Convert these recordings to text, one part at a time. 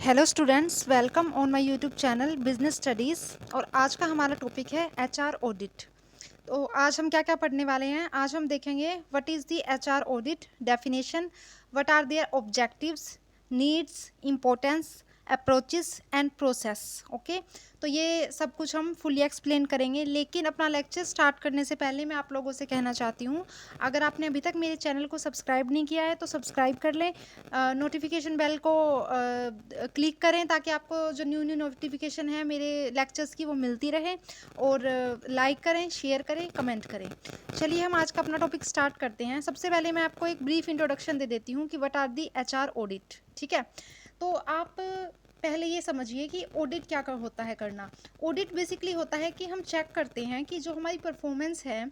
Hello students, welcome on my YouTube channel business studies. और आज का हमारा टॉपिक है एचआर ऑडिट। तो आज हम क्या क्या पढ़ने वाले हैं। आज हम देखेंगे what is the HR audit, definition, what are their objectives, needs, importance, approaches and process. Okay, तो ये सब कुछ हम फुली एक्सप्लेन करेंगे। लेकिन अपना लेक्चर स्टार्ट करने से पहले मैं आप लोगों से कहना चाहती हूँ, अगर आपने अभी तक मेरे चैनल को सब्सक्राइब नहीं किया है तो सब्सक्राइब कर लें, नोटिफिकेशन बेल को क्लिक करें ताकि आपको जो न्यू न्यू नोटिफिकेशन है मेरे लेक्चर्स की वो मिलती रहे। और लाइक करें, शेयर करें, कमेंट करें। चलिए हम आज का अपना टॉपिक स्टार्ट करते हैं। सबसे पहले मैं आपको एक ब्रीफ इंट्रोडक्शन दे देती हूँ कि what are the HR audit. ठीक है, तो आप पहले ये समझिए कि ऑडिट क्या कर होता है करना। ऑडिट बेसिकली होता है कि हम चेक करते हैं कि जो हमारी परफॉर्मेंस है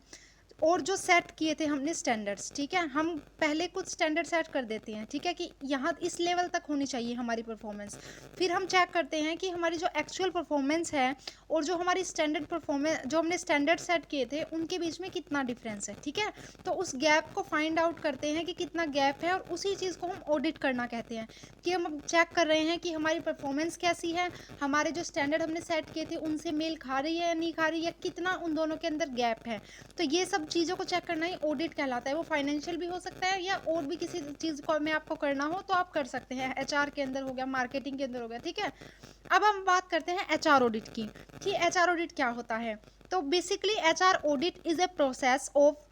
और जो सेट किए थे हमने स्टैंडर्ड्स, ठीक है, हम पहले कुछ स्टैंडर्ड सेट कर देते हैं, ठीक है, कि यहाँ इस लेवल तक होनी चाहिए हमारी परफॉर्मेंस। फिर हम चेक करते हैं कि हमारी जो एक्चुअल परफॉर्मेंस है और जो हमारी स्टैंडर्ड परफॉर्मेंस जो हमने स्टैंडर्ड सेट किए थे उनके बीच में कितना डिफरेंस है। ठीक है, तो उस गैप को फाइंड आउट करते हैं कि कितना गैप है, और उसी चीज़ को हम ऑडिट करना कहते हैं। कि हम चेक कर रहे हैं कि हमारी परफॉर्मेंस कैसी है, हमारे जो स्टैंडर्ड हमने सेट किए थे उनसे मेल खा रही है या नहीं खा रही है, कितना उन दोनों के अंदर गैप है। तो ये सब चीज़ों को चेक करना ही ऑडिट कहलाता है। वो फाइनेंशियल भी हो सकता है या और भी किसी चीज़ को में आपको करना हो तो आप कर सकते हैं। एचआर के अंदर हो गया, मार्केटिंग के अंदर हो गया। ठीक है, अब हम बात करते हैं एचआर ऑडिट की कि एचआर ऑडिट क्या होता है। तो basically HR audit is a process of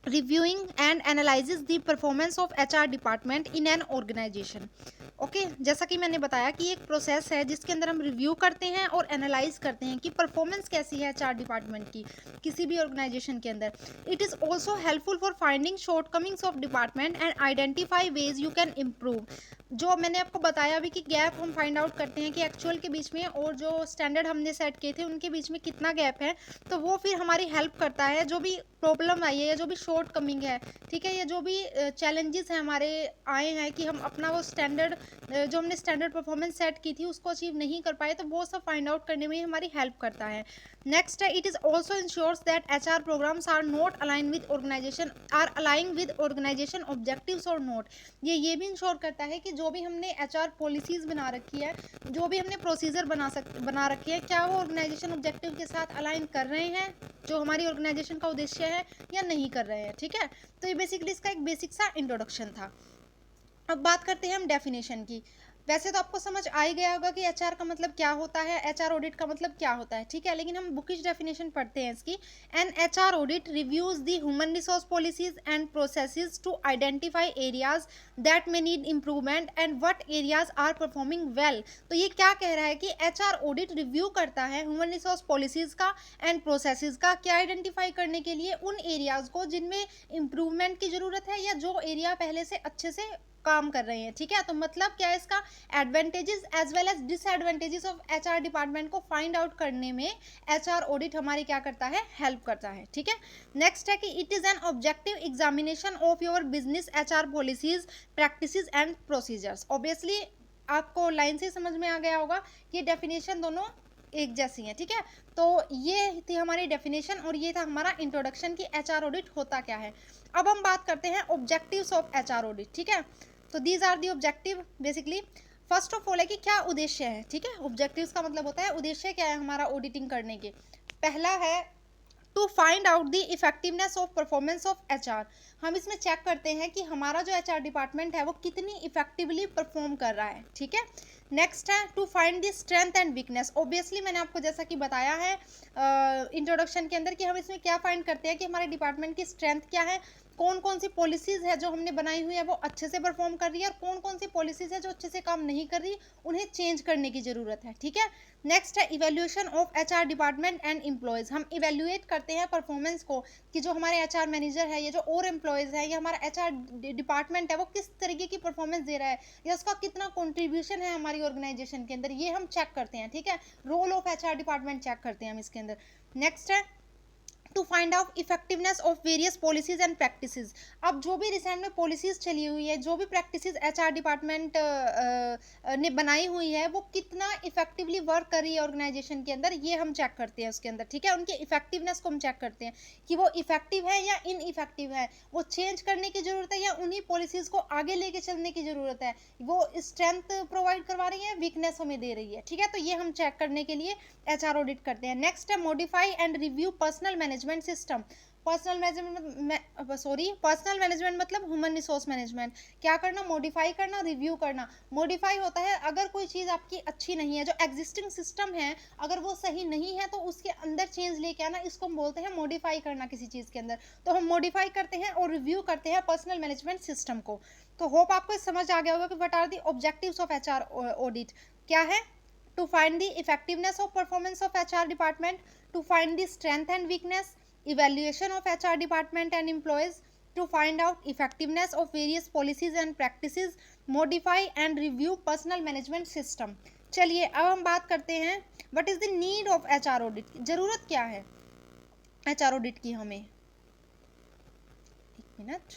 reviewing and analyzes the performance of HR department in an organization। Okay, जैसा कि मैंने बताया कि एक प्रोसेस है जिसके अंदर हम रिव्यू करते हैं और एनालाइज करते हैं कि परफॉर्मेंस कैसी है एचआर डिपार्टमेंट की किसी भी ऑर्गेनाइजेशन के अंदर। It is also helpful for finding shortcomings of department and identify ways you can improve. जो मैंने आपको बताया अभी कि गैप हम फाइंड आउट करते हैं कि एक्चुअल के बीच में और जो स्टैंडर्ड हमने सेट किए थे उनके बीच में कितना गैप है। तो वो फिर हमारी हेल्प करता है जो भी प्रॉब्लम आई है या जो भी शॉर्ट कमिंग है, ठीक है, या जो भी चैलेंजेस हैं हमारे आए हैं कि हम अपना वो स्टैंडर्ड जो हमने स्टैंडर्ड परफॉर्मेंस सेट की थी उसको अचीव नहीं कर पाए, तो वो सब फाइंड आउट करने में हमारी हेल्प करता है। नेक्स्ट है, it is also ensures that HR programs are not align with organization are aligning with organization objectives और नोट। ये भी इंश्योर करता है कि जो भी हमने एचआर पॉलिसीज बना रखी है, जो भी हमने प्रोसीजर बना रखी है, क्या वो ऑर्गेनाइजेशन ऑब्जेक्टिव के साथ अलाइन कर रहे हैं, जो हमारी ऑर्गेनाइजेशन का उद्देश्य है, या नहीं कर रहे हैं। ठीक है, तो ये बेसिकली इसका एक बेसिक सा इंट्रोडक्शन था। अब बात करते हैं हम डेफिनेशन की। वैसे तो आपको समझ आ ही गया होगा कि एचआर का मतलब क्या होता है, एचआर ऑडिट का मतलब क्या होता है। ठीक है, लेकिन हम बुकिश डेफिनेशन पढ़ते हैं इसकी। An HR audit reviews the human resource policies and processes to identify areas that may need improvement and what areas are performing well. तो ये क्या कह रहा है कि एचआर ऑडिट रिव्यू करता है ह्यूमन रिसोर्स पॉलिसीज का एंड प्रोसेसेस का, क्या आइडेंटिफाई करने के लिए उन एरियाज को जिनमें इम्प्रूवमेंट की जरूरत है या जो एरिया पहले से अच्छे से काम कर रहे हैं। ठीक है, तो मतलब क्या है इसका, advantages as well as disadvantages of HR department को फाइंड आउट करने में एचआर ऑडिट हमारी क्या करता है, हेल्प करता है। ठीक है, नेक्स्ट है कि it is an objective examination of your business HR policies, practices and procedures. Obviously आपको लाइन से समझ में आ गया होगा, ये डेफिनेशन दोनों एक जैसी है। ठीक है, तो ये थी हमारी डेफिनेशन और ये था हमारा इंट्रोडक्शन कि एचआर ऑडिट होता क्या है। अब हम बात करते हैं ऑब्जेक्टिव्स ऑफ एचआर ऑडिट। ठीक है, तो these are the objective basically. First of all है कि क्या उद्देश्य है। ठीक है, ऑब्जेक्टिव्स का मतलब होता है उद्देश्य क्या है हमारा ऑडिटिंग करने के। पहला है to find out the effectiveness of performance of HR. हम इसमें चेक करते हैं कि हमारा जो एचआर डिपार्टमेंट है वो कितनी इफेक्टिवली परफॉर्म कर रहा है। ठीक है, नेक्स्ट है to find the strength and weakness. Obviously मैंने आपको जैसा कि बताया है इंट्रोडक्शन के अंदर कि हम इसमें क्या फाइंड करते हैं कि हमारे डिपार्टमेंट की स्ट्रेंथ क्या है, कौन कौन सी पॉलिसीज है जो हमने बनाई हुई है वो अच्छे से परफॉर्म कर रही है, और कौन कौन सी पॉलिसीज है जो अच्छे से काम नहीं कर रही, उन्हें चेंज करने की जरूरत है। ठीक है, नेक्स्ट है evaluation of HR department and employees. हम इवेल्युएट करते हैं परफॉर्मेंस को कि जो हमारे एचआर मैनेजर है या जो और एम्प्लॉयज है या हमारा एचआर डिपार्टमेंट है वो किस तरीके की परफॉर्मेंस दे रहा है या उसका कितना कंट्रीब्यूशन है हमारी ऑर्गेनाइजेशन के अंदर, ये हम चेक करते हैं। ठीक है, role of HR department check करते हैं हम इसके अंदर। नेक्स्ट है to find out effectiveness of various policies and practices. अब जो भी रिसेंट में पॉलिसीज चली हुई है, जो भी प्रैक्टिसेस एचआर डिपार्टमेंट ने बनाई हुई है, वो कितना इफेक्टिवली वर्क कर रही है ऑर्गेनाइजेशन के अंदर, ये हम चेक करते हैं उसके अंदर, ठीक है। उनकी इफेक्टिवनेस को हम चेक करते हैं कि वो इफेक्टिव है या इनइफेक्टिव है, वो चेंज करने की जरूरत है या उन्हीं पॉलिसीज को आगे लेके चलने की जरूरत है, वो स्ट्रेंथ प्रोवाइड करवा रही है, वीकनेस हमें दे रही है, ठीक है। तो ये हम चेक करने के लिए एचआर ऑडिट करते हैं। नेक्स्ट है modify and review personal management system. Personal management मतलब ह्यूमन रिसोर्स मैनेजमेंट। क्या करना? मॉडिफाई करना, रिव्यू करना। मॉडिफाई होता है अगर कोई चीज़ आपकी अच्छी नहीं है, जो एग्जिस्टिंग सिस्टम है अगर वो सही नहीं है तो उसके अंदर चेंज लेके आना, इसको हम बोलते हैं मॉडिफाई करना किसी चीज़ के अंदर। तो हम मॉडिफाई करते हैं और रिव्यू करते हैं पर्सनल मैनेजमेंट सिस्टम को। तो होप आपको समझ आ गया होगा कि what are the objectives of HR audit. क्या है? to find the effectiveness of performance of HR department, to find the strength and weakness, evaluation of HR department and employees, to find out effectiveness of various policies and practices, modify and review personal management system। चलिए अब हम बात करते हैं what is the need of HR audit. जरूरत क्या है HR audit की हमें? एक मिनट।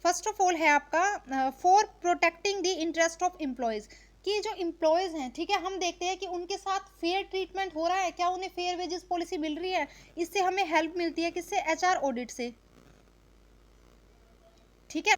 फर्स्ट ऑफ ऑल है आपका for protecting the interest of employees, कि जो एम्प्लॉयज़ हैं, ठीक है, हम देखते हैं कि उनके साथ फेयर ट्रीटमेंट हो रहा है, क्या उन्हें फेयर वेजेस पॉलिसी मिल रही है, इससे हमें हेल्प मिलती है किससे? एचआर ऑडिट से, ठीक है।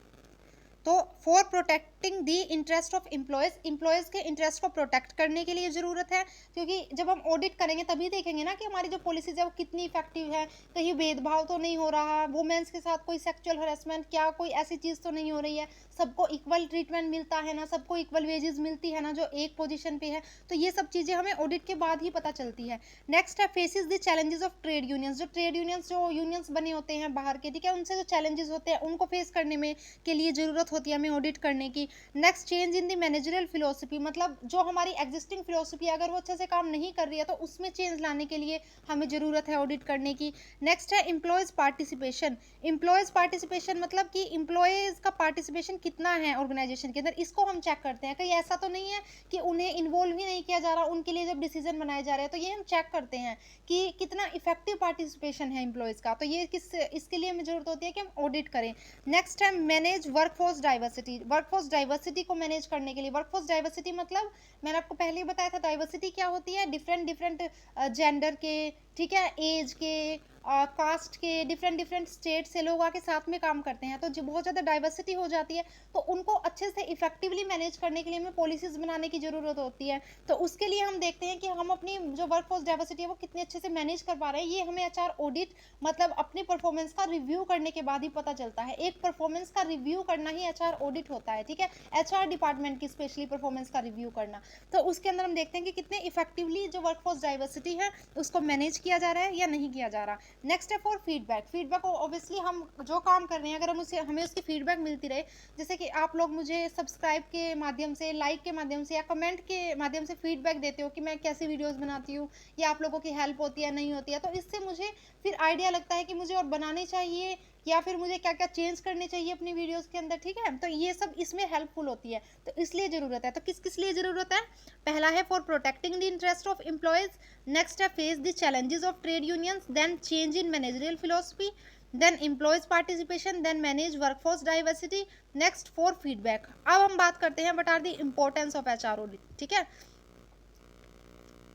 तो for protecting the interest of employees के इंटरेस्ट को प्रोटेक्ट करने के लिए ज़रूरत है, क्योंकि जब हम ऑडिट करेंगे तभी देखेंगे ना कि हमारी जो पॉलिसीज है वो कितनी इफेक्टिव है, कहीं भेदभाव तो नहीं हो रहा, वुमेन्स के साथ कोई सेक्सुअल हरेसमेंट, क्या कोई ऐसी चीज़ तो नहीं हो रही है, सबको इक्वल ट्रीटमेंट मिलता है ना, सबको इक्वल वेजेस मिलती है ना जो एक पोजिशन पे है। तो ये सब चीज़ें हमें ऑडिट के बाद ही पता चलती है। नेक्स्ट है faces the challenges of trade unions. जो ट्रेड यूनियंस, जो यूनियंस बने होते हैं बाहर के, ठीक है, उनसे जो चैलेंजेस होते हैं उनको फेस करने में के लिए ज़रूरत होती है हमें ऑडिट करने की। Next change in the managerial philosophy, मतलब जो हमारी एग्जिस्टिंग फिलोसफी अगर वो अच्छे से काम नहीं कर रही है तो उसमें चेंज लाने के लिए हमें ज़रूरत है ऑडिट करने की। नेक्स्ट है एम्प्लॉयज़ पार्टिसिपेशन। एम्प्लॉयज़ पार्टिसिपेशन मतलब कि एम्प्लॉयज़ का पार्टिसिपेशन कितना है ऑर्गेनाइजेशन के अंदर, इसको हम चेक करते हैं। कहीं ऐसा तो नहीं है कि उन्हें इन्वॉल्व ही नहीं किया जा रहा उनके लिए जब डिसीजन बनाए जा रहे हैं, तो ये हम चेक करते हैं कि कितना इफेक्टिव पार्टिसिपेशन है एम्प्लॉयज़ का। तो ये इसके लिए हमें ज़रूरत होती है कि हम ऑडिट करें। नेक्स्ट है manage workforce diversity. Workforce diversity को मैनेज करने के लिए, वर्कफोर्स डाइवर्सिटी मतलब मैंने आपको पहले ही बताया था, डाइवर्सिटी क्या होती है? डिफरेंट जेंडर के, ठीक है, एज के, कास्ट के, डिफरेंट स्टेट से लोग आके साथ में काम करते हैं, तो जो बहुत ज़्यादा डाइवर्सिटी हो जाती है तो उनको अच्छे से इफेक्टिवली मैनेज करने के लिए हमें पॉलिसीज़ बनाने की ज़रूरत होती है। तो उसके लिए हम देखते हैं कि हम अपनी जो वर्कफोर्स डाइवर्सिटी है वो कितने अच्छे से मैनेज कर पा रहे हैं। ये हमें एचआर ऑडिट मतलब अपनी परफॉर्मेंस का रिव्यू करने के बाद ही पता चलता है। एक परफॉर्मेंस का रिव्यू करना ही एचआर ऑडिट होता है, ठीक है, एचआर डिपार्टमेंट की स्पेशली परफॉर्मेंस का रिव्यू करना। तो उसके अंदर हम देखते हैं कि कितने इफेक्टिवली जो वर्कफोर्स डाइवर्सिटी है उसको मैनेज किया जा रहा है या नहीं किया जा रहा। नेक्स्ट है फॉर फीडबैक। फीडबैक ऑब्वियसली हम जो काम कर रहे हैं अगर हमें उसकी फीडबैक मिलती रहे, जैसे कि आप लोग मुझे सब्सक्राइब के माध्यम से, लाइक के माध्यम से या कमेंट के माध्यम से फीडबैक देते हो कि मैं कैसी वीडियोस बनाती हूँ या आप लोगों की हेल्प होती है नहीं होती है, तो इससे मुझे फिर आइडिया लगता है कि मुझे और बनाने चाहिए या फिर मुझे क्या क्या चेंज करने चाहिए अपनी वीडियोस के अंदर, ठीक है। तो ये सब इसमें हेल्पफुल होती है, तो इसलिए ज़रूरत है। तो किस किस लिए ज़रूरत है? पहला है for protecting the interest of employees, next है face the challenges of trade unions, then change in managerial philosophy, then employees participation, then manage workforce diversity, next for feedback. अब हम बात करते हैं what are the importance of HR audit, ठीक है,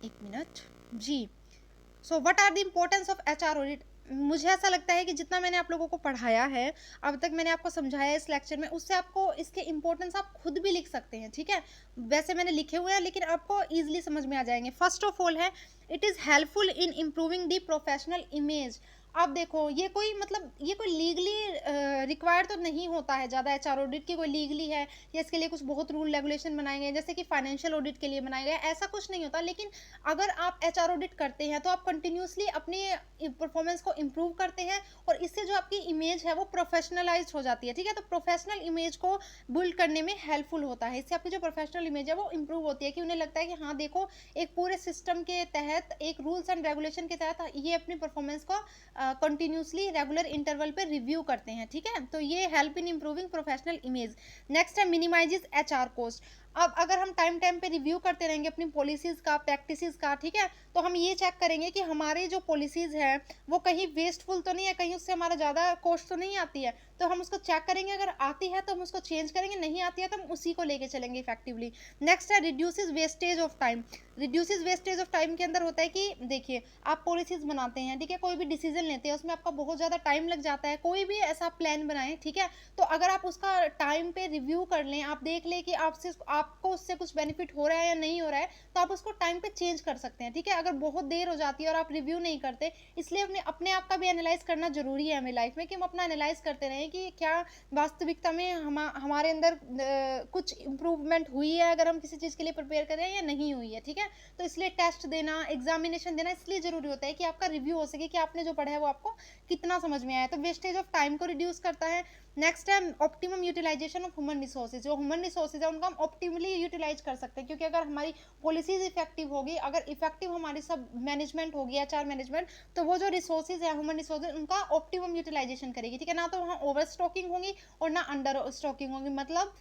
एक minute जी। So what are the importance of HR audit? मुझे ऐसा लगता है कि जितना मैंने आप लोगों को पढ़ाया है अब तक, मैंने आपको समझाया इस लेक्चर में, उससे आपको इसके इम्पोर्टेंस आप खुद भी लिख सकते हैं, ठीक है। वैसे मैंने लिखे हुए हैं लेकिन आपको ईजिली समझ में आ जाएंगे। फर्स्ट ऑफ ऑल है it is helpful in improving the professional image. आप देखो ये कोई मतलब ये कोई लीगली रिक्वायर्ड तो नहीं होता है ज़्यादा एचआर ऑडिट की, कोई लीगली है या इसके लिए कुछ बहुत रूल रेगुलेशन बनाए गए जैसे कि फाइनेंशियल ऑडिट के लिए बनाए गए, ऐसा कुछ नहीं होता। लेकिन अगर आप एचआर ऑडिट करते हैं तो आप कंटिन्यूसली अपनी परफॉर्मेंस को इम्प्रूव करते हैं और इससे जो आपकी इमेज है वो प्रोफेशनलाइज हो जाती है, ठीक है। तो प्रोफेशनल इमेज को बिल्ड करने में हेल्पफुल होता है, इससे आपकी जो प्रोफेशनल इमेज है वो इम्प्रूव होती है कि उन्हें लगता है कि हाँ देखो एक पूरे सिस्टम के तहत, एक रूल्स एंड रेगुलेशन के तहत ये अपनी परफॉर्मेंस को कंटिन्यूसली रेगुलर इंटरवल पे रिव्यू करते हैं, ठीक है। तो ये help in improving professional image. Next है मिनिमाइजेस एचआर कॉस्ट। अब अगर हम टाइम टाइम पे रिव्यू करते रहेंगे अपनी पॉलिसीज़ का, प्रैक्टिसेस का, ठीक है, तो हम ये चेक करेंगे कि हमारी जो पॉलिसीज़ हैं वो कहीं वेस्टफुल तो नहीं है, कहीं उससे हमारा ज़्यादा कॉस्ट तो नहीं आती है। तो हम उसको चेक करेंगे, अगर आती है तो हम उसको चेंज करेंगे, नहीं आती है तो हम उसी को लेके चलेंगे इफेक्टिवली। नेक्स्ट है reduces wastage of time. Reduces wastage of time के अंदर होता है कि देखिए, आप पॉलिसीज़ बनाते हैं, ठीक है, कोई भी डिसीजन लेते हैं, उसमें आपका बहुत ज़्यादा टाइम लग जाता है, कोई भी ऐसा प्लान बनाएं, ठीक है, तो अगर आप उसका टाइम पे रिव्यू कर लें, आप देख लें कि आपको उससे कुछ बेनिफिट हो रहा है या नहीं हो रहा है, तो आप उसको टाइम पे चेंज कर सकते हैं, ठीक है। अगर बहुत देर हो जाती है और आप रिव्यू नहीं करते, इसलिए अपने अपने आप का भी एनालाइज करना जरूरी है हमें लाइफ में, कि हम अपना एनालाइज करते रहें कि क्या वास्तविकता में हमारे अंदर कुछ इम्प्रूवमेंट हुई है, अगर हम किसी चीज़ के लिए प्रिपेयर कर रहे हैं या नहीं हुई है, ठीक है। तो इसलिए टेस्ट देना, एग्जामिनेशन देना इसलिए ज़रूरी होता है कि आपका रिव्यू हो सके कि आपने जो पढ़ा है वो आपको कितना समझ में आया। तो वेस्टेज ऑफ टाइम को रिड्यूस करता है। नेक्स्ट है optimum utilisation of human resources. जो ह्यूमन रिसोर्सेज है उनका हम ऑप्टिमली यूटिलाइज कर सकते हैं, क्योंकि अगर हमारी पॉलिसीज इफेक्टिव होगी, अगर इफेक्टिव हमारी सब मैनेजमेंट होगी, एचआर मैनेजमेंट, तो वो जो रिसोर्सेज है, ह्यूमन रिसोर्सेज, उनका ऑप्टिमम यूटिलाइजेशन करेगी, ठीक है। ना तो वहाँ ओवर स्टॉकिंग होगी और ना अंडर स्टॉकिंग होगी, मतलब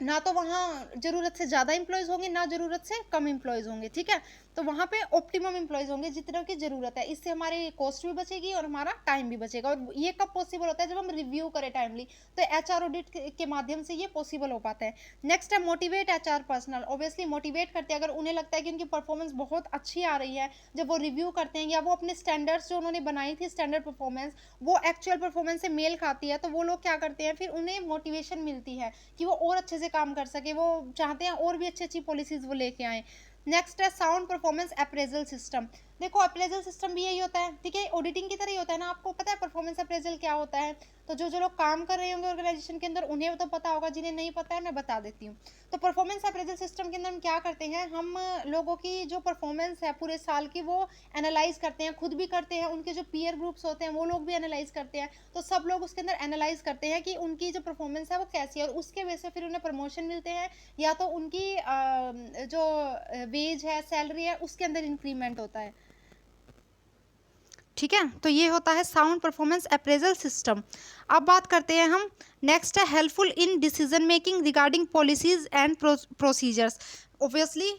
ना तो वहाँ ज़रूरत से ज़्यादा एम्प्लॉयज़ होंगे, ना ज़रूरत से कम एम्प्लॉयज़ होंगे, ठीक है। तो वहाँ पे ऑप्टिमम एम्प्लॉयज़ होंगे जितना की ज़रूरत है। इससे हमारी कॉस्ट भी बचेगी और हमारा टाइम भी बचेगा। और ये कब पॉसिबल होता है, जब हम रिव्यू करें टाइमली, तो एचआर ऑडिट के माध्यम से ये पॉसिबल हो पाता है। नेक्स्ट है motivate HR personal. Obviously motivate करते हैं, अगर उन्हें लगता है कि उनकी परफॉर्मेंस बहुत अच्छी आ रही है, जब वो रिव्यू करते हैं या वो अपने स्टैंडर्ड्स जो उन्होंने बनाई थी, स्टैंडर्ड परफॉर्मेंस, वो एक्चुअल परफॉर्मेंस से मेल खाती है, तो वो लोग क्या करते हैं, फिर उन्हें मोटिवेशन मिलती है कि वो और अच्छे से काम कर सके, वो चाहते हैं और भी अच्छी अच्छी पॉलिसीज वो लेके आए। नेक्स्ट है साउंड परफॉर्मेंस अप्रेजल सिस्टम। देखो अप्रेजल सिस्टम भी यही होता है, ठीक है, ऑडिटिंग की तरह ही होता है ना। आपको पता है परफॉर्मेंस अप्रेजल क्या होता है? तो जो जो लोग काम कर रहे होंगे ऑर्गेनाइजेशन के अंदर उन्हें तो पता होगा, जिन्हें नहीं पता है मैं बता देती हूँ। तो परफॉर्मेंस अप्रेजल सिस्टम के अंदर हम क्या करते हैं, हम लोगों की जो परफॉर्मेंस है पूरे साल की वो एनालाइज करते हैं, खुद भी करते हैं, उनके जो पीयर ग्रुप्स होते हैं वो लोग भी एनालाइज करते हैं। तो सब लोग उसके अंदर एनालाइज करते हैं कि उनकी जो परफॉर्मेंस है वो कैसी है, और उसके वजह से फिर उन्हें प्रमोशन मिलते हैं, या तो उनकी जो वेज है, सैलरी है, उसके अंदर इंक्रीमेंट होता है, ठीक है। तो ये होता है साउंड परफॉर्मेंस अप्रेजल सिस्टम। अब बात करते हैं हम, नेक्स्ट है helpful in decision making regarding policies and procedures. Obviously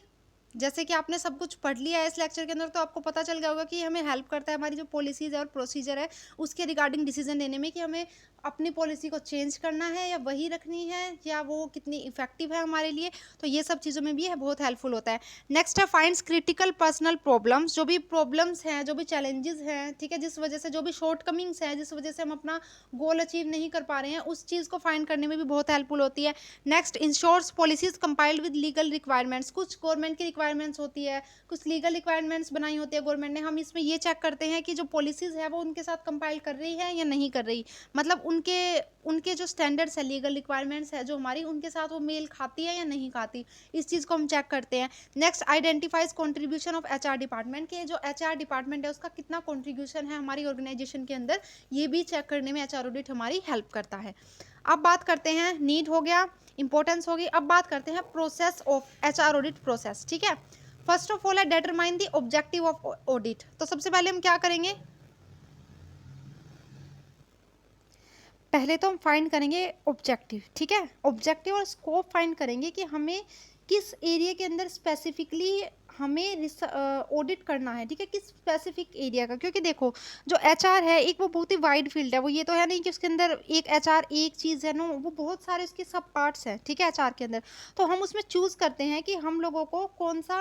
जैसे कि आपने सब कुछ पढ़ लिया है इस लेक्चर के अंदर, तो आपको पता चल गया होगा कि हमें हेल्प करता है हमारी जो पॉलिसीज़ है और प्रोसीजर है उसके रिगार्डिंग डिसीजन लेने में, कि हमें अपनी पॉलिसी को चेंज करना है या वही रखनी है, या वो कितनी इफेक्टिव है हमारे लिए। तो ये सब चीज़ों में भी है बहुत हेल्पफुल होता है। नेक्स्ट है फाइंड्स क्रिटिकल पर्सनल प्रॉब्लम्स। जो भी प्रॉब्लम्स हैं, जो भी चैलेंजेस हैं, ठीक है, जिस वजह से जो भी शॉर्ट कमिंग्स हैं, जिस वजह से हम अपना गोल अचीव नहीं कर पा रहे हैं, उस चीज़ को फाइंड करने में भी बहुत हेल्पफुल होती है। Next ensures policies compiled with legal requirements. कुछ गवर्नमेंट की रिक्वायरमेंट्स होती है, कुछ लीगल रिक्वायरमेंट्स बनाई होती है गवर्नमेंट ने, हम इसमें ये चेक करते हैं कि जो पॉलिसीज है वो उनके साथ कंपाइल कर रही है या नहीं कर रही, मतलब उनके उनके जो स्टैंडर्ड्स है, लीगल रिक्वायरमेंट्स है जो हमारी, उनके साथ वो मेल खाती है या नहीं खाती, इस चीज़ को हम चेक करते हैं। Next identifies contribution of HR department, के जो एचआर डिपार्टमेंट है उसका कितना कंट्रीब्यूशन है हमारी ऑर्गेनाइजेशन के अंदर, ये भी चेक करने में एचआर ऑडिट हमारी हेल्प करता है। अब बात करते हैं, नीड हो गया, इंपॉर्टेंस होगी, अब बात करते हैं process of HR audit process, ठीक है। फर्स्ट ऑफ ऑल है determine the objective of audit. तो सबसे पहले हम क्या करेंगे, पहले तो हम फाइंड करेंगे ऑब्जेक्टिव, ठीक है, ऑब्जेक्टिव और स्कोप फाइंड करेंगे कि हमें किस एरिया के अंदर स्पेसिफिकली हमें ऑडिट करना है, ठीक है, किस स्पेसिफिक एरिया का। क्योंकि देखो जो एचआर है एक वो बहुत ही वाइड फील्ड है, वो ये तो है नहीं कि उसके अंदर एक एचआर एक चीज़ है, नो, वो बहुत सारे उसके सब पार्ट्स हैं, ठीक है, एचआर के अंदर। तो हम उसमें चूज़ करते हैं कि हम लोगों को कौन सा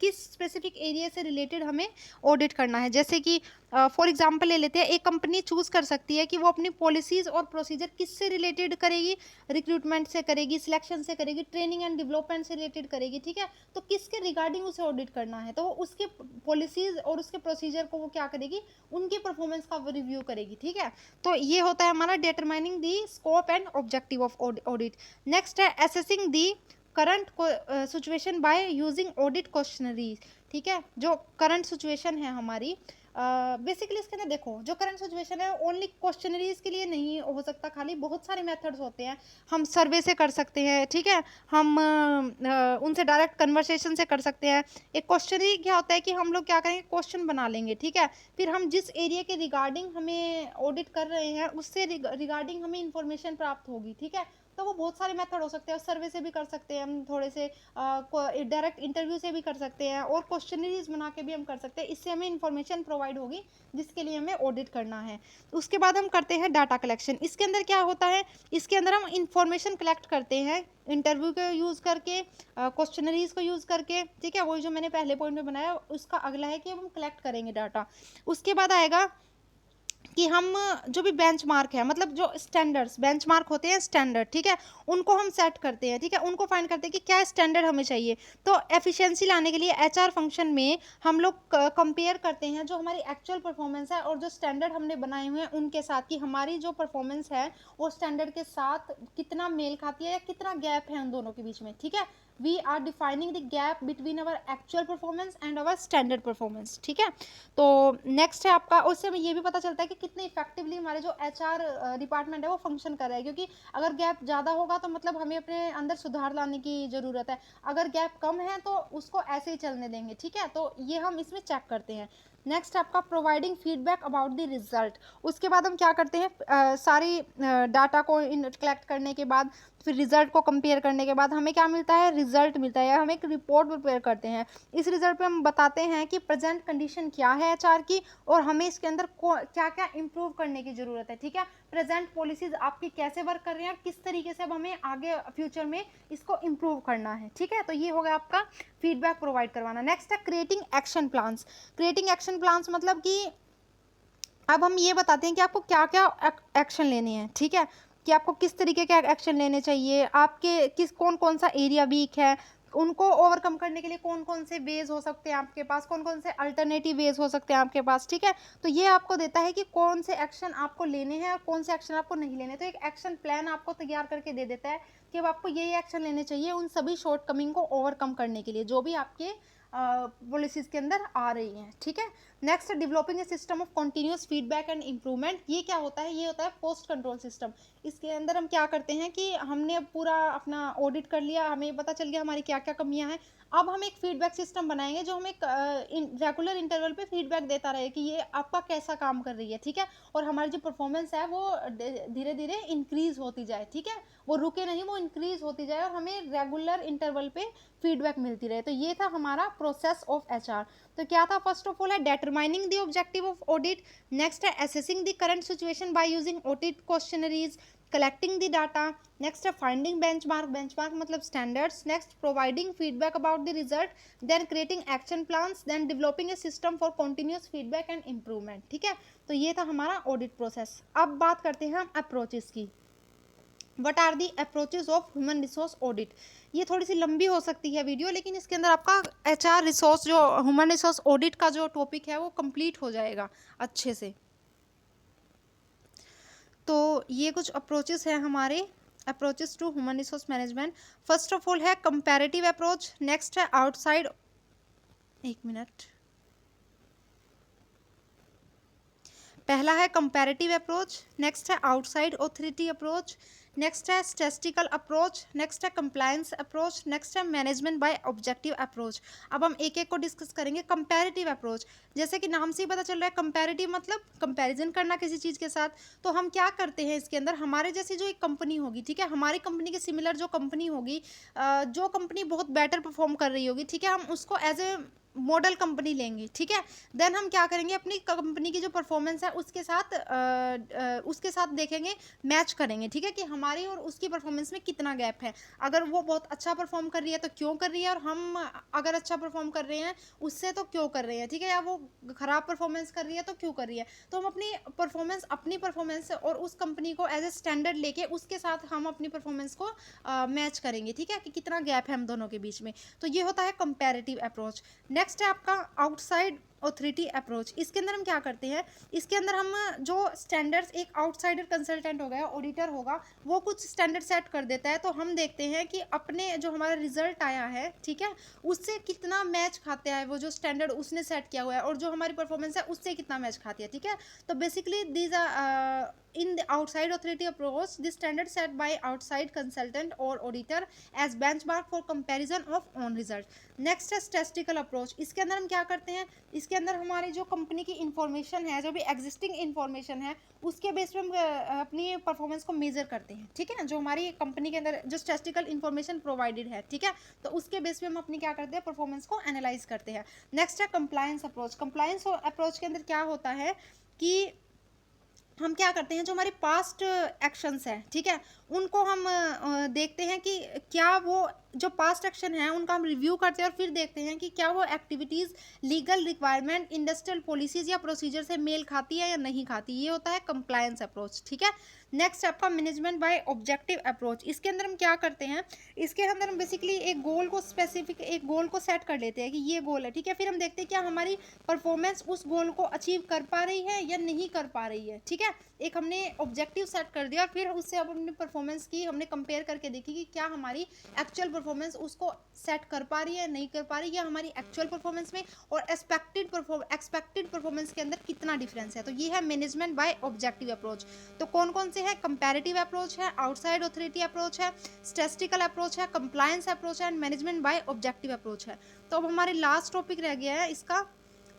किस स्पेसिफिक एरिया से रिलेटेड हमें ऑडिट करना है। जैसे कि फॉर एग्जांपल ले लेते हैं, एक कंपनी चूज़ कर सकती है कि वो अपनी पॉलिसीज़ और प्रोसीजर किससे रिलेटेड करेगी, रिक्रूटमेंट से करेगी, सिलेक्शन से करेगी, ट्रेनिंग एंड डेवलपमेंट से रिलेटेड करेगी, ठीक है। तो किसके रिगार्डिंग उसे ऑडिट करना है, तो वो उसके पॉलिसीज़ और उसके प्रोसीजर को वो क्या करेगी, उनकी परफॉर्मेंस का वो रिव्यू करेगी, ठीक है। तो ये होता है हमारा determining the scope and objective of audit. Next है assessing the current situation by using audit questionnaires, ठीक है। जो करंट सिचुएशन है हमारी, बेसिकली इसके अंदर देखो जो करंट सिचुएशन है ओनली क्वेश्चनरीज के लिए नहीं हो सकता, खाली बहुत सारे मेथड्स होते हैं। हम सर्वे से कर सकते हैं, ठीक है, हम उनसे डायरेक्ट कन्वर्सेशन से कर सकते हैं। एक क्वेश्चनरी क्या होता है कि हम लोग क्या करेंगे, क्वेश्चन बना लेंगे, ठीक है, फिर हम जिस एरिया के रिगार्डिंग हमें ऑडिट कर रहे हैं उससे रिगार्डिंग हमें इंफॉर्मेशन प्राप्त होगी, ठीक है, तो वो बहुत सारे मेथड हो सकते हैं, सर्वे से भी कर सकते हैं हम, थोड़े से डायरेक्ट इंटरव्यू से भी कर सकते हैं, और क्वेश्चनरीज बना के भी हम कर सकते हैं। इससे हमें इंफॉर्मेशन प्रोवाइड होगी जिसके लिए हमें ऑडिट करना है। उसके बाद हम करते हैं डाटा कलेक्शन। इसके अंदर क्या होता है, इसके अंदर हम इंफॉर्मेशन कलेक्ट करते हैं इंटरव्यू को यूज़ करके, क्वेश्चनरीज को यूज़ करके, ठीक है। वही जो मैंने पहले पॉइंट में बनाया उसका अगला है कि हम कलेक्ट करेंगे डाटा। उसके बाद आएगा कि हम जो भी बेंचमार्क है, मतलब जो स्टैंडर्ड्स बेंचमार्क होते हैं स्टैंडर्ड, ठीक है, उनको हम सेट करते हैं, ठीक है, उनको फाइंड करते हैं कि क्या स्टैंडर्ड हमें चाहिए। तो एफिशिएंसी लाने के लिए एचआर फंक्शन में हम लोग कंपेयर करते हैं जो हमारी एक्चुअल परफॉर्मेंस है और जो स्टैंडर्ड हमने बनाए हुए हैं उनके साथ, कि हमारी जो परफॉर्मेंस है वो स्टैंडर्ड के साथ कितना मेल खाती है या कितना गैप है उन दोनों के बीच में, ठीक है। We are defining the gap between our actual performance and our standard performance, ठीक है। तो नेक्स्ट है आपका, उससे हमें ये भी पता चलता है कि कितने इफेक्टिवली हमारे जो एचआर डिपार्टमेंट है वो फंक्शन कर रहा है, क्योंकि अगर गैप ज़्यादा होगा तो मतलब हमें अपने अंदर सुधार लाने की ज़रूरत है, अगर गैप कम है तो उसको ऐसे ही चलने देंगे, ठीक है। तो ये हम इसमें चेक करते हैं। नेक्स्ट आपका providing feedback about the result. उसके बाद हम क्या करते हैं, सारी डाटा को कलेक्ट करने के बाद, फिर रिजल्ट को कंपेयर करने के बाद हमें क्या मिलता है, रिजल्ट मिलता है, या हम एक रिपोर्ट प्रिपेयर करते हैं। इस रिजल्ट पे हम बताते हैं कि प्रेजेंट कंडीशन क्या है एचआर की, और हमें इसके अंदर क्या क्या इंप्रूव करने की ज़रूरत है, ठीक है। प्रेजेंट पॉलिसीज आपकी कैसे वर्क कर रही हैं, किस तरीके से अब हमें आगे फ्यूचर में इसको इम्प्रूव करना है, ठीक है। तो ये हो गया आपका फीडबैक प्रोवाइड करवाना। नेक्स्ट है creating action plans. Creating action plans मतलब कि अब हम ये बताते हैं कि आपको क्या क्या एक्शन लेने हैं, ठीक है, कि आपको किस तरीके के एक्शन लेने चाहिए, आपके कौन कौन सा एरिया वीक है, उनको ओवरकम करने के लिए कौन कौन से वेज हो सकते हैं आपके पास, कौन कौन से अल्टरनेटिव वेज हो सकते हैं आपके पास, ठीक है। तो ये आपको देता है कि कौन से एक्शन आपको लेने हैं और कौन से एक्शन आपको नहीं लेने। तो एक एक्शन प्लान आपको तैयार करके दे देता है कि अब आपको ये एक्शन लेने चाहिए उन सभी शॉर्टकमिंग को ओवरकम करने के लिए जो भी आपके पॉलिसीज़ के अंदर आ रही हैं, ठीक है। Next, developing a system of continuous feedback and improvement. ये क्या होता है, ये होता है पोस्ट कंट्रोल सिस्टम। इसके अंदर हम क्या करते हैं कि हमने अब पूरा अपना ऑडिट कर लिया, हमें पता चल गया हमारी क्या क्या कमियां हैं। अब हम एक फीडबैक सिस्टम बनाएंगे जो हमें रेगुलर इंटरवल पे फीडबैक देता रहे कि ये आपका कैसा काम कर रही है, ठीक है, और हमारी जो परफॉर्मेंस है वो धीरे धीरे इंक्रीज होती जाए, ठीक है, वो रुके नहीं, वो इंक्रीज होती जाए और हमें रेगुलर इंटरवल पे फीडबैक मिलती रहे। तो ये था हमारा प्रोसेस ऑफ एचआर। तो क्या था, फर्स्ट ऑफ ऑल है determining the objective of audit. Next है assessing the current situation by using audit questionnaires, collecting the data. Next है finding benchmark, benchmark मतलब standards. Next, providing feedback about the result, then creating action plans, then developing a system for continuous feedback and improvement, ठीक है। तो ये था हमारा audit process. अब बात करते हैं हम अप्रोचेस की। What are the approaches of human resource audit. ये थोड़ी सी लंबी हो सकती है वीडियो, लेकिन इसके अंदर आपका एचआर रिसोर्स जो ह्यूमन रिसोर्स ऑडिट का जो टॉपिक है वो कंप्लीट हो जाएगा अच्छे से। तो ये कुछ अप्रोचेस हैं हमारे, approaches to human resource management. First of all है कंपैरेटिव अप्रोच। नेक्स्ट है आउटसाइड, एक मिनट, पहला है कंपैरेटिव अप्रोच, नेक्स्ट है आउटसाइड ऑथोरिटी अप्रोच, नेक्स्ट है स्टैटिस्टिकल अप्रोच, नेक्स्ट है कंप्लायंस अप्रोच, नेक्स्ट है मैनेजमेंट बाय ऑब्जेक्टिव अप्रोच। अब हम एक एक को डिस्कस करेंगे। कंपैरेटिव अप्रोच, जैसे कि नाम से ही पता चल रहा है, कंपैरेटिव मतलब कंपैरिजन करना किसी चीज़ के साथ। तो हम क्या करते हैं इसके अंदर, हमारे जैसी जो एक कंपनी होगी, ठीक है, हमारी कंपनी के सिमिलर जो कंपनी होगी, जो कंपनी बहुत बेटर परफॉर्म कर रही होगी, ठीक है, हम उसको एज ए मॉडल कंपनी लेंगे, ठीक है। देन हम क्या करेंगे, अपनी कंपनी की जो परफॉर्मेंस है उसके साथ देखेंगे, मैच करेंगे, ठीक है, कि हमारी और उसकी परफॉर्मेंस में कितना गैप है। अगर वो बहुत अच्छा परफॉर्म कर रही है तो क्यों कर रही है, और हम अगर अच्छा परफॉर्म कर रहे हैं उससे तो क्यों कर रहे हैं, ठीक है, या वो ख़राब परफॉर्मेंस कर रही है तो क्यों कर रही है। तो हम अपनी परफॉर्मेंस और उस कंपनी को एज ए स्टैंडर्ड लेके उसके साथ हम अपनी परफॉर्मेंस को मैच करेंगे, ठीक है, कि कितना गैप है हम दोनों के बीच में। तो ये होता है कंपैरेटिव अप्रोच। नेक्स्ट है आपका आउटसाइड ऑथोरिटी अप्रोच। इसके अंदर हम क्या करते हैं, इसके अंदर हम जो स्टैंडर्ड्स, एक आउटसाइडर कंसल्टेंट हो गया, ऑडिटर होगा, वो कुछ स्टैंडर्ड सेट कर देता है। तो हम देखते हैं कि अपने जो हमारा रिजल्ट आया है, ठीक है, उससे कितना मैच खाते हैं वो जो स्टैंडर्ड उसने सेट किया हुआ है, और जो हमारी परफॉर्मेंस है उससे कितना मैच खाती है, ठीक है। तो basically these are in the outside authority approach, the standard set by outside consultant or auditor as benchmark for comparison of own result. Next है स्टैटिस्टिकल अप्रोच। इसके अंदर हम क्या करते हैं, जिसके अंदर हमारी जो कंपनी की इंफॉर्मेशन है, जो भी एग्जिस्टिंग इंफॉर्मेशन है, उसके बेस पे हम अपनी परफॉर्मेंस को मेजर करते हैं, ठीक है, जो हमारी कंपनी के अंदर जो स्टैटिस्टिकल इंफॉर्मेशन प्रोवाइडेड है, ठीक है, तो उसके बेस पे हम अपनी क्या करते हैं, परफॉर्मेंस को एनालाइज करते हैं। नेक्स्ट है कंप्लायंस अप्रोच। कंप्लायंस अप्रोच के अंदर क्या होता है कि हम क्या करते हैं, जो हमारे पास्ट एक्शंस हैं, ठीक है, उनको हम देखते हैं कि क्या वो जो पास्ट एक्शन है उनका हम रिव्यू करते हैं और फिर देखते हैं कि क्या वो activities legal requirement, industrial policies या प्रोसीजर से मेल खाती है या नहीं खाती। ये होता है कंप्लायंस अप्रोच, ठीक है। नेक्स्ट आपका मैनेजमेंट बाय ऑब्जेक्टिव अप्रोच। इसके अंदर हम क्या करते हैं, इसके अंदर हम बेसिकली एक गोल को स्पेसिफिक एक गोल को सेट कर लेते हैं कि ये गोल है, ठीक है, फिर हम देखते हैं क्या हमारी परफॉर्मेंस उस गोल को अचीव कर पा रही है या नहीं कर पा रही है, ठीक है। एक हमने ऑब्जेक्टिव सेट कर दिया, फिर उससे अब अपनी परफॉर्मेंस की हमने कंपेयर करके देखी कि क्या हमारी एक्चुअल परफॉर्मेंस उसको सेट कर पा रही है, नहीं कर पा रही है, हमारी एक्चुअल परफॉर्मेंस में और एक्सपेक्टेड परफॉर्मेंस के अंदर कितना डिफरेंस है। तो ये है मैनेजमेंट बाय ऑब्जेक्टिव अप्रोच। तो कौन कौन से है, कंपैरेटिव अप्रोच है, आउटसाइड ऑथोरिटी अप्रोच है, स्टैटिस्टिकल अप्रोच है, कंप्लायंस अप्रोच है and management by objective approach है। तो अब हमारे लास्ट टॉपिक रह गया है इसका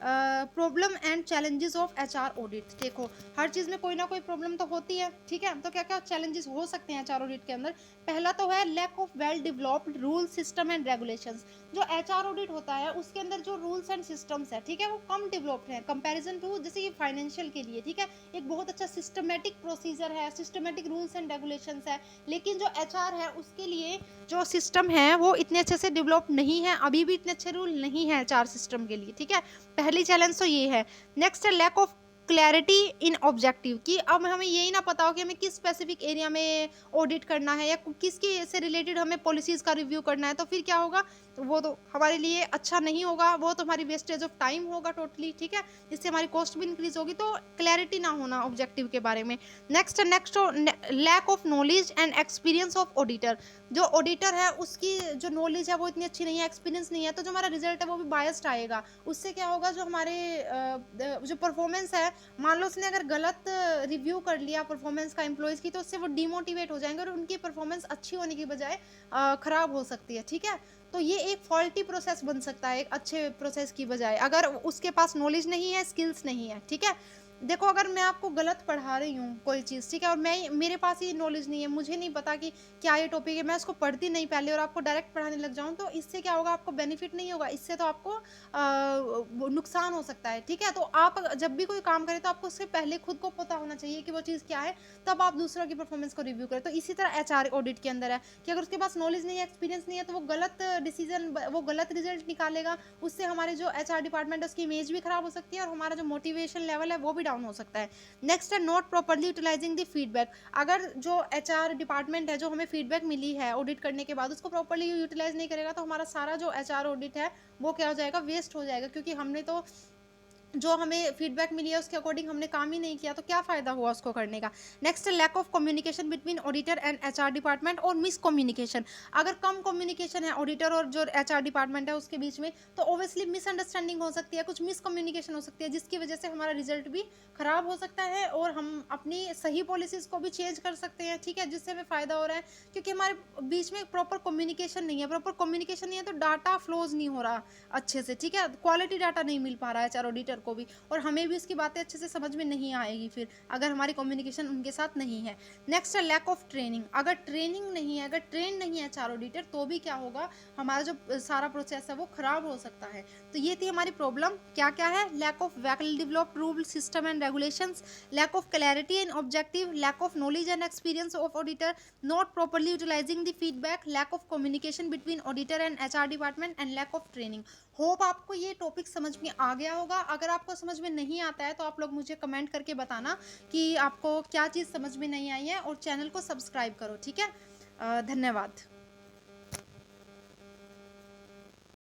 problem and challenges of HR audit. देखो हर चीज़ में कोई ना कोई प्रॉब्लम तो होती है, ठीक है, तो क्या क्या चैलेंजेस हो सकते हैं एचआर ऑडिट के अंदर। पहला तो है lack of well developed rule system and regulations. जो एचआर ऑडिट होता है उसके अंदर जो रूल्स एंड सिस्टम्स है, ठीक है, वो कम डेवलप्ड है कंपैरिजन टू जैसे कि फाइनेंशियल के लिए, ठीक है, एक बहुत अच्छा सिस्टमेटिक प्रोसीजर है, सिस्टमेटिक रूल्स एंड रेगुलेशंस है, लेकिन जो एचआर है उसके लिए जो सिस्टम है वो इतने अच्छे से डेवलप नहीं है, अभी भी इतने अच्छे रूल नहीं है एचआर सिस्टम के लिए, ठीक है। पहली चैलेंज तो ये है। नेक्स्ट है lack of clarity in objective, कि अब हमें यही ना पता हो कि हमें किस स्पेसिफिक एरिया में ऑडिट करना है या किसके से रिलेटेड हमें पॉलिसीज़ का रिव्यू करना है, तो फिर क्या होगा, तो वो तो हमारे लिए अच्छा नहीं होगा, वो तो हमारी वेस्टेज ऑफ टाइम होगा टोटली, ठीक है, इससे हमारी कॉस्ट भी इंक्रीज होगी। तो क्लैरिटी ना होना ऑब्जेक्टिव के बारे में। Next lack of knowledge and experience of auditor. जो ऑडिटर है उसकी जो नॉलेज है वो इतनी अच्छी नहीं है, एक्सपीरियंस नहीं है, तो जो हमारा रिजल्ट है वो भी बायस्ड आएगा। उससे क्या होगा, जो हमारे जो परफॉर्मेंस है, मान लो उसने अगर गलत रिव्यू कर लिया परफॉर्मेंस का एम्प्लॉयज़ की, तो उससे वो डिमोटिवेट हो जाएंगे और उनकी परफॉर्मेंस अच्छी होने की बजाय ख़राब हो सकती है, ठीक है। तो ये एक फॉल्टी प्रोसेस बन सकता है एक अच्छे प्रोसेस की बजाय, अगर उसके पास नॉलेज नहीं है, स्किल्स नहीं है, ठीक है। देखो अगर मैं आपको गलत पढ़ा रही हूँ कोई चीज़, ठीक है, और मेरे पास ये नॉलेज नहीं है, मुझे नहीं पता कि क्या ये टॉपिक है, मैं उसको पढ़ती नहीं पहले और आपको डायरेक्ट पढ़ाने लग जाऊँ, तो इससे क्या होगा, आपको बेनिफिट नहीं होगा, इससे तो आपको नुकसान हो सकता है, ठीक है। तो आप जब भी कोई काम करें तो आपको उससे पहले खुद को पता होना चाहिए कि वो चीज़ क्या है, तब आप दूसरों की परफॉर्मेंस को रिव्यू करें। तो इसी तरह एचआर ऑडिट के अंदर है कि अगर उसके पास नॉलेज नहीं है, एक्सपीरियंस नहीं है, तो वो गलत डिसीजन, वो गलत रिजल्ट निकालेगा, उससे हमारे जो एचआर डिपार्टमेंट है उसकी इमेज भी खराब हो सकती है और हमारा जो मोटिवेशन लेवल है वो भी डाउन हो सकता है। नेक्स्ट है not properly utilising the feedback. अगर जो एचआर डिपार्टमेंट है, जो हमें फीडबैक मिली है ऑडिट करने के बाद, उसको प्रॉपरली यूटिलाइज नहीं करेगा, तो हमारा सारा जो एचआर ऑडिट है वो क्या हो जाएगा, वेस्ट हो जाएगा, क्योंकि हमने तो जो हमें फीडबैक मिली है उसके अकॉर्डिंग हमने काम ही नहीं किया, तो क्या फ़ायदा हुआ उसको करने का। नेक्स्ट है lack of communication between auditor and HR department और मिस कम्युनिकेशन। अगर कम कम्युनिकेशन है ऑडिटर और जो एचआर डिपार्टमेंट है उसके बीच में, तो ऑब्वियसली मिसअंडरस्टैंडिंग हो सकती है, कुछ मिस कम्युनिकेशन हो सकती है, जिसकी वजह से हमारा रिजल्ट भी ख़राब हो सकता है और हम अपनी सही पॉलिसीज़ को भी चेंज कर सकते हैं, ठीक है, जिससे हमें फ़ायदा हो रहा है, क्योंकि हमारे बीच में प्रॉपर कम्युनिकेशन नहीं है। प्रॉपर कम्युनिकेशन नहीं है तो डाटा फ्लोज नहीं हो रहा अच्छे से, ठीक है, क्वालिटी डाटा नहीं मिल पा रहा है एचआर ऑडिटर को भी, और हमें भी उसकी बातें अच्छे से समझ में नहीं आएगी फिर अगर हमारी कम्युनिकेशन उनके साथ नहीं है। नेक्स्ट है लैक ऑफ ट्रेनिंग। अगर ट्रेनिंग नहीं है, अगर ट्रेन नहीं है एचआर ऑडिटर, तो भी क्या होगा, हमारा जो सारा प्रोसेस है वो खराब हो सकता है। तो ये थी हमारी प्रॉब्लम, क्या क्या है, lack of well developed rule system and regulations, lack of clarity and objective, lack of knowledge and experience of auditor, not properly utilising the feedback, lack of communication between auditor and HR department and lack of training. Hope आपको ये topic समझ में आ गया होगा। अगर आपको समझ में नहीं आता है तो आप लोग मुझे कमेंट करके बताना कि आपको क्या चीज़ समझ में नहीं आई है, और चैनल को सब्सक्राइब करो, ठीक है। धन्यवाद।